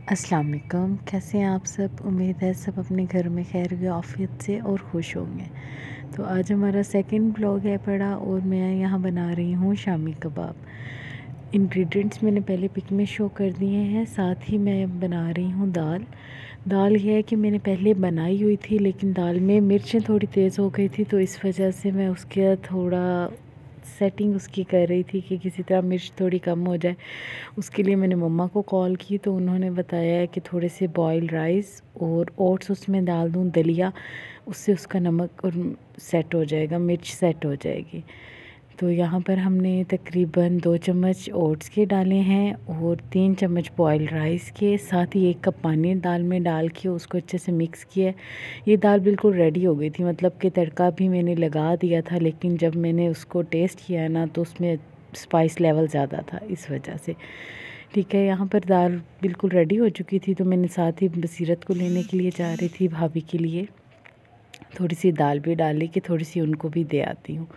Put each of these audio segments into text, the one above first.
अस्सलाम वालेकुम। कैसे हैं आप सब? उम्मीद है सब अपने घर में खैर आफियत से और खुश होंगे। तो आज हमारा सेकंड ब्लॉग है पड़ा और मैं यहाँ बना रही हूँ शामी कबाब। इंग्रेडिएंट्स मैंने पहले पिक में शो कर दिए हैं। साथ ही मैं बना रही हूँ दाल। दाल ये है कि मैंने पहले बनाई हुई थी, लेकिन दाल में मिर्चें थोड़ी तेज़ हो गई थी, तो इस वजह से मैं उसके थोड़ा सेटिंग उसकी कर रही थी कि किसी तरह मिर्च थोड़ी कम हो जाए। उसके लिए मैंने मम्मा को कॉल की तो उन्होंने बताया है कि थोड़े से बॉइल्ड राइस और ओट्स उसमें डाल दूँ, दलिया, उससे उसका नमक और सेट हो जाएगा, मिर्च सेट हो जाएगी। तो यहाँ पर हमने तकरीबन 2 चम्मच ओट्स के डाले हैं और 3 चम्मच बॉइल्ड राइस के, साथ ही 1 कप पानी दाल में डाल के उसको अच्छे से मिक्स किया। ये दाल बिल्कुल रेडी हो गई थी, मतलब कि तड़का भी मैंने लगा दिया था, लेकिन जब मैंने उसको टेस्ट किया ना तो उसमें स्पाइस लेवल ज़्यादा था, इस वजह से। ठीक है, यहाँ पर दाल बिल्कुल रेडी हो चुकी थी, तो मैंने साथ ही बसीरत को लेने के लिए जा रही थी, भाभी के लिए थोड़ी सी दाल भी डाली कि थोड़ी सी उनको भी दे आती हूँ।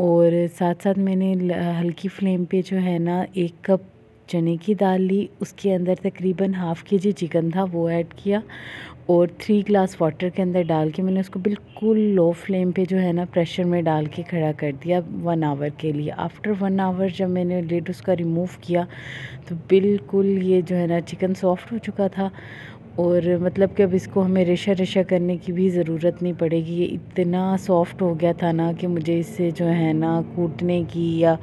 और साथ साथ मैंने हल्की फ्लेम पे जो है ना 1 कप चने की दाल ली, उसके अंदर तकरीबन हाफ़ केजी चिकन था वो ऐड किया और 3 ग्लास वाटर के अंदर डाल के मैंने उसको बिल्कुल लो फ्लेम पे जो है ना प्रेशर में डाल के खड़ा कर दिया 1 आवर के लिए। आफ्टर 1 आवर जब मैंने लिड उसका रिमूव किया तो बिल्कुल ये जो है ना चिकन सॉफ्ट हो चुका था और मतलब कि अब इसको हमें रेशा रेशा करने की भी ज़रूरत नहीं पड़ेगी। ये इतना सॉफ्ट हो गया था ना कि मुझे इससे जो है ना कूटने की या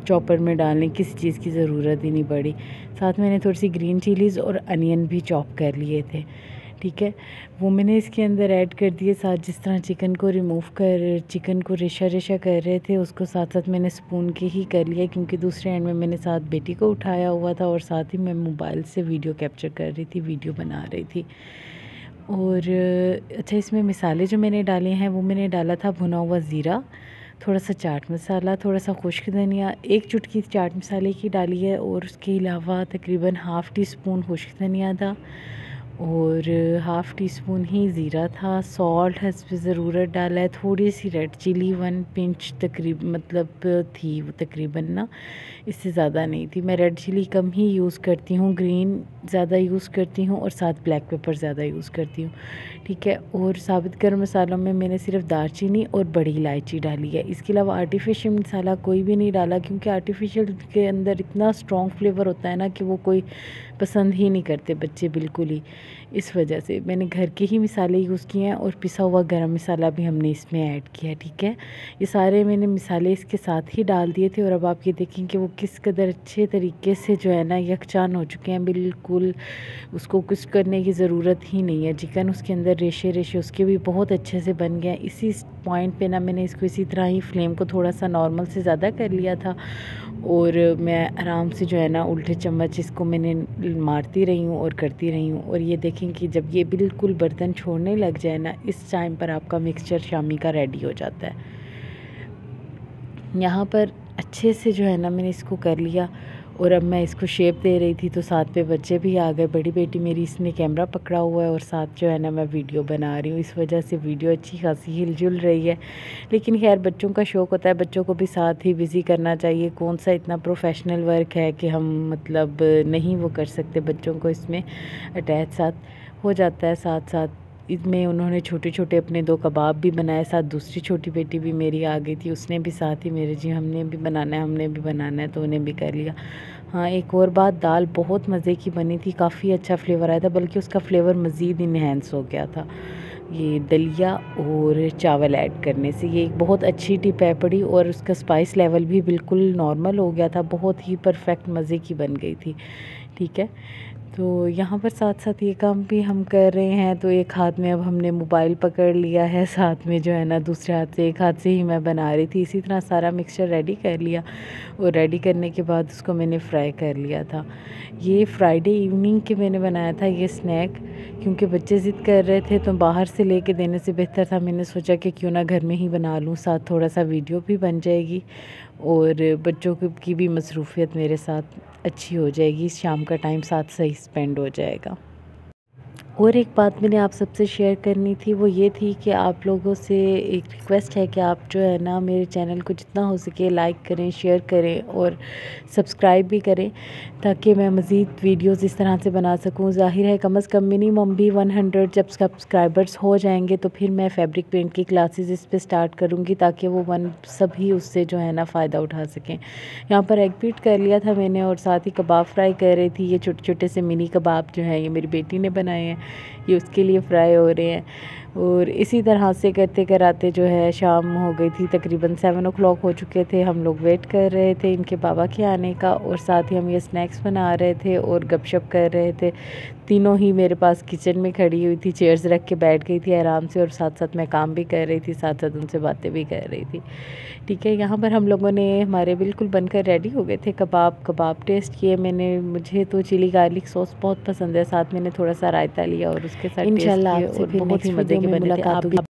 चॉपर में डालने की किसी चीज़ की ज़रूरत ही नहीं पड़ी। साथ मैंने थोड़ी सी ग्रीन चिलीज़ और अनियन भी चॉप कर लिए थे। ठीक है, वो मैंने इसके अंदर ऐड कर दिए। साथ जिस तरह चिकन को रेशा रेशा कर रहे थे उसको साथ साथ मैंने स्पून के ही कर लिया, क्योंकि दूसरे एंड में मैंने साथ बेटी को उठाया हुआ था और साथ ही मैं मोबाइल से वीडियो कैप्चर कर रही थी, वीडियो बना रही थी। और अच्छा, इसमें मिसाले जो मैंने डाले हैं वो मैंने डाला था भुना हुआ ज़ीरा, थोड़ा सा चाट मसाला, थोड़ा सा खुश्क धनिया, 1 चुटकी चाट मसाले की डाली है और उसके अलावा तकरीबन हाफ़ टी स्पून खुश्क धनिया था और हाफ़ टी स्पून ही ज़ीरा था। सॉल्ट हस्ब ज़रूरत डाला है। थोड़ी सी रेड चिली 1 पिंच मतलब थी वो तकरीबन ना, इससे ज़्यादा नहीं थी। मैं रेड चिली कम ही यूज़ करती हूँ, ग्रीन ज़्यादा यूज़ करती हूँ और साथ ब्लैक पेपर ज़्यादा यूज़ करती हूँ। ठीक है, और साबित गर्म मसालों में मैंने सिर्फ दालचीनी और बड़ी इलायची डाली है। इसके अलावा आर्टिफिशियल मसाला कोई भी नहीं डाला, क्योंकि आर्टिफिशियल के अंदर इतना स्ट्रॉन्ग फ्लेवर होता है ना कि वो कोई पसंद ही नहीं करते बच्चे बिल्कुल ही। इस वजह से मैंने घर के ही मसाले यूज़ किए हैं और पिसा हुआ गरम मसाला भी हमने इसमें ऐड किया। ठीक है, ये सारे मैंने मसाले इसके साथ ही डाल दिए थे और अब आप ये देखें कि वो किस कदर अच्छे तरीके से जो है ना यकजान हो चुके हैं बिल्कुल। उसको कुछ करने की ज़रूरत ही नहीं है। चिकन उसके अंदर रेशे रेशे उसके भी बहुत अच्छे से बन गए। इसी पॉइंट पे ना मैंने इसको इसी तरह ही फ्लेम को थोड़ा सा नॉर्मल से ज़्यादा कर लिया था और मैं आराम से जो है ना उल्टे चम्मच इसको मैंने मारती रही हूँ और करती रही हूँ। और ये देखें कि जब ये बिल्कुल बर्तन छोड़ने लग जाए ना, इस टाइम पर आपका मिक्सचर शामी का रेडी हो जाता है। यहाँ पर अच्छे से जो है ना मैंने इसको कर लिया और अब मैं इसको शेप दे रही थी तो साथ पे बच्चे भी आ गए। बड़ी बेटी मेरी इसने कैमरा पकड़ा हुआ है और साथ जो है ना मैं वीडियो बना रही हूँ, इस वजह से वीडियो अच्छी खासी हिलजुल रही है। लेकिन खैर बच्चों का शौक़ होता है, बच्चों को भी साथ ही बिज़ी करना चाहिए। कौन सा इतना प्रोफेशनल वर्क है कि हम मतलब नहीं वो कर सकते, बच्चों को इसमें अटैच साथ हो जाता है। साथ साथ इसमें उन्होंने छोटे छोटे अपने 2 कबाब भी बनाए। साथ दूसरी छोटी बेटी भी मेरी आ गई थी, उसने भी साथ ही मेरे जी हमने भी बनाना है तो उन्हें भी कर लिया। हाँ, एक और बात, दाल बहुत मज़े की बनी थी, काफ़ी अच्छा फ्लेवर आया था, बल्कि उसका फ्लेवर मज़ीद इन्हेंस हो गया था ये दलिया और चावल ऐड करने से। ये एक बहुत अच्छी टिप है पड़ी और उसका स्पाइस लेवल भी बिल्कुल नॉर्मल हो गया था, बहुत ही परफेक्ट मज़े की बन गई थी। ठीक है, तो यहाँ पर साथ साथ ये काम भी हम कर रहे हैं। तो एक हाथ में अब हमने मोबाइल पकड़ लिया है, साथ में जो है ना दूसरे हाथ से, एक हाथ से ही मैं बना रही थी। इसी तरह सारा मिक्सचर रेडी कर लिया और रेडी करने के बाद उसको मैंने फ्राई कर लिया था। ये फ्राइडे इवनिंग के मैंने बनाया था ये स्नैक, क्योंकि बच्चे ज़िद कर रहे थे तो बाहर से लेके देने से बेहतर था मैंने सोचा कि क्यों ना घर में ही बना लूँ, साथ थोड़ा सा वीडियो भी बन जाएगी और बच्चों की भी मसरूफ़ियत मेरे साथ अच्छी हो जाएगी। शाम का टाइम साथ सही स्पेंड हो जाएगा। और एक बात मैंने आप सबसे शेयर करनी थी, वो ये थी कि आप लोगों से एक रिक्वेस्ट है कि आप जो है ना मेरे चैनल को जितना हो सके लाइक करें, शेयर करें और सब्सक्राइब भी करें, ताकि मैं मज़ीद वीडियोस इस तरह से बना सकूं। ज़ाहिर है कम से कम मिनिमम भी 100 जब सब्सक्राइबर्स हो जाएंगे तो फिर मैं फैब्रिक पेंट की क्लासेस इस पे स्टार्ट करूँगी, ताकि वो सभी उससे जो है ना फ़ायदा उठा सकें। यहाँ पर एग बीट कर लिया था मैंने और साथ ही कबाब फ्राई कर रही थी। ये छोटे छोटे से मिनी कबाब जो हैं ये मेरी बेटी ने बनाए हैं, ये उसके लिए फ्राई हो रहे हैं। और इसी तरह से करते कराते जो है शाम हो गई थी, तकरीबन 7 o'clock हो चुके थे। हम लोग वेट कर रहे थे इनके बाबा के आने का और साथ ही हम ये स्नैक्स बना रहे थे और गपशप कर रहे थे। तीनों ही मेरे पास किचन में खड़ी हुई थी, चेयर्स रख के बैठ गई थी आराम से और साथ साथ मैं काम भी कर रही थी, साथ साथ उनसे बातें भी कर रही थी। ठीक है, यहाँ पर हम लोगों ने हमारे बिल्कुल बनकर रेडी हो गए थे कबाब टेस्ट किए मैंने। मुझे तो चिली गार्लिक सॉस बहुत पसंद है, साथ मैंने थोड़ा सा रायता लिया और उसके साथ टेस्ट किए और बहुत ही मज़े के बने थे। आप